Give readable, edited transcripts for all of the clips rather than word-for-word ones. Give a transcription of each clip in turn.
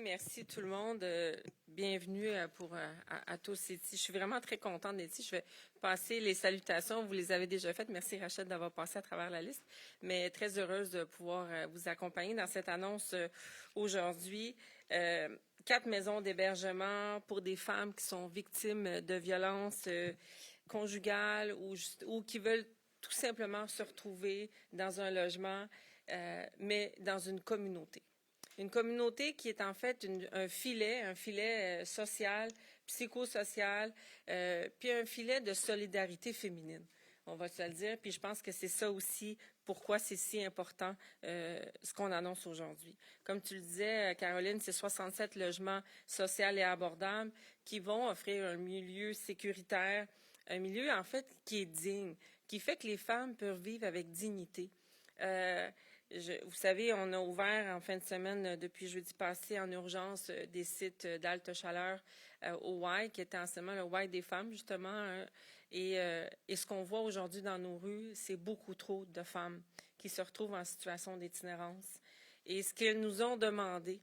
Merci tout le monde. Bienvenue à tous ici. Je suis vraiment très contente d'être ici. Je vais passer les salutations. Vous les avez déjà faites. Merci Rachel d'avoir passé à travers la liste. Mais très heureuse de pouvoir vous accompagner dans cette annonce aujourd'hui. 4 maisons d'hébergement pour des femmes qui sont victimes de violences conjugales ou qui veulent tout simplement se retrouver dans un logement, mais dans une communauté. Une communauté qui est en fait un filet social, psychosocial, puis un filet de solidarité féminine. On va se le dire, puis je pense que c'est ça aussi pourquoi c'est si important ce qu'on annonce aujourd'hui. Comme tu le disais, Caroline, c'est 67 logements sociaux et abordables qui vont offrir un milieu sécuritaire, un milieu en fait qui est digne, qui fait que les femmes peuvent vivre avec dignité. Vous savez, on a ouvert en fin de semaine, depuis jeudi passé, en urgence, des sites d'halte chaleur au Y, qui était anciennement le Y des femmes, justement. Et ce qu'on voit aujourd'hui dans nos rues, c'est beaucoup trop de femmes qui se retrouvent en situation d'itinérance. Et ce qu'elles nous ont demandé,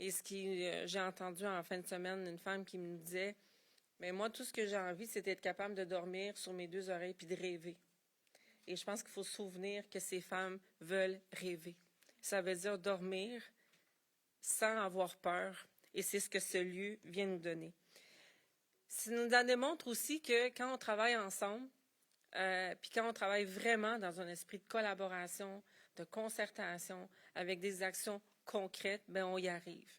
et ce que j'ai entendu en fin de semaine, une femme qui me disait, mais moi, tout ce que j'ai envie, c'est d'être capable de dormir sur mes 2 oreilles puis de rêver. Et je pense qu'il faut se souvenir que ces femmes veulent rêver. Ça veut dire dormir sans avoir peur. Et c'est ce que ce lieu vient nous donner. Ça nous démontre aussi que quand on travaille ensemble, puis quand on travaille vraiment dans un esprit de collaboration, de concertation, avec des actions concrètes, ben on y arrive.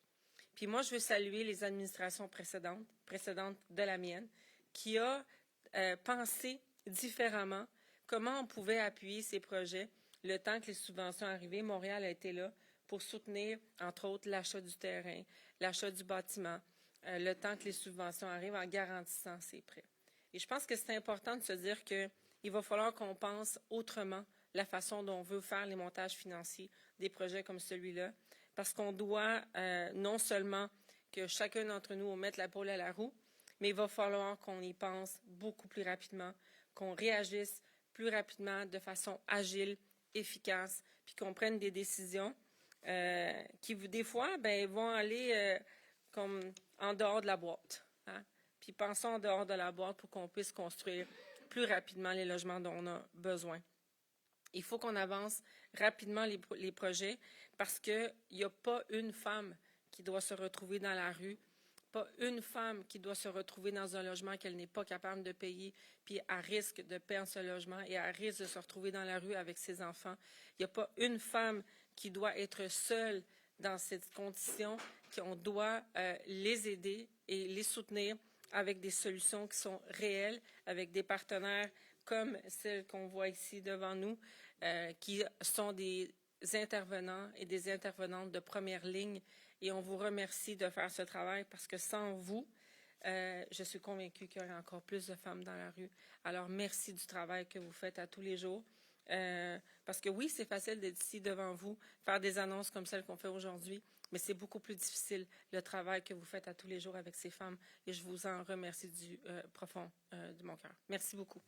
Puis moi, je veux saluer les administrations précédentes de la mienne, qui a pensé différemment comment on pouvait appuyer ces projets le temps que les subventions arrivaient. Montréal a été là pour soutenir, entre autres, l'achat du terrain, l'achat du bâtiment, le temps que les subventions arrivent en garantissant ces prêts. Et je pense que c'est important de se dire qu'il va falloir qu'on pense autrement la façon dont on veut faire les montages financiers des projets comme celui-là, parce qu'on doit non seulement que chacun d'entre nous mette la pôle à la roue, mais il va falloir qu'on y pense beaucoup plus rapidement, qu'on réagisse plus rapidement, de façon agile, efficace, puis qu'on prenne des décisions qui, des fois, vont aller comme en dehors de la boîte. Hein? Puis pensons en dehors de la boîte pour qu'on puisse construire plus rapidement les logements dont on a besoin. Il faut qu'on avance rapidement les projets parce qu'il n'y a pas une femme qui doit se retrouver dans la rue, pas une femme qui doit se retrouver dans un logement qu'elle n'est pas capable de payer, puis à risque de perdre ce logement et à risque de se retrouver dans la rue avec ses enfants. Il n'y a pas une femme qui doit être seule dans cette condition, qu'on doit les aider et les soutenir avec des solutions qui sont réelles, avec des partenaires comme celles qu'on voit ici devant nous, qui sont des intervenants et des intervenantes de première ligne. Et on vous remercie de faire ce travail parce que sans vous, je suis convaincue qu'il y aurait encore plus de femmes dans la rue. Alors, merci du travail que vous faites à tous les jours. Parce que oui, c'est facile d'être ici devant vous, faire des annonces comme celles qu'on fait aujourd'hui, mais c'est beaucoup plus difficile le travail que vous faites à tous les jours avec ces femmes. Et je vous en remercie du profond de mon cœur. Merci beaucoup.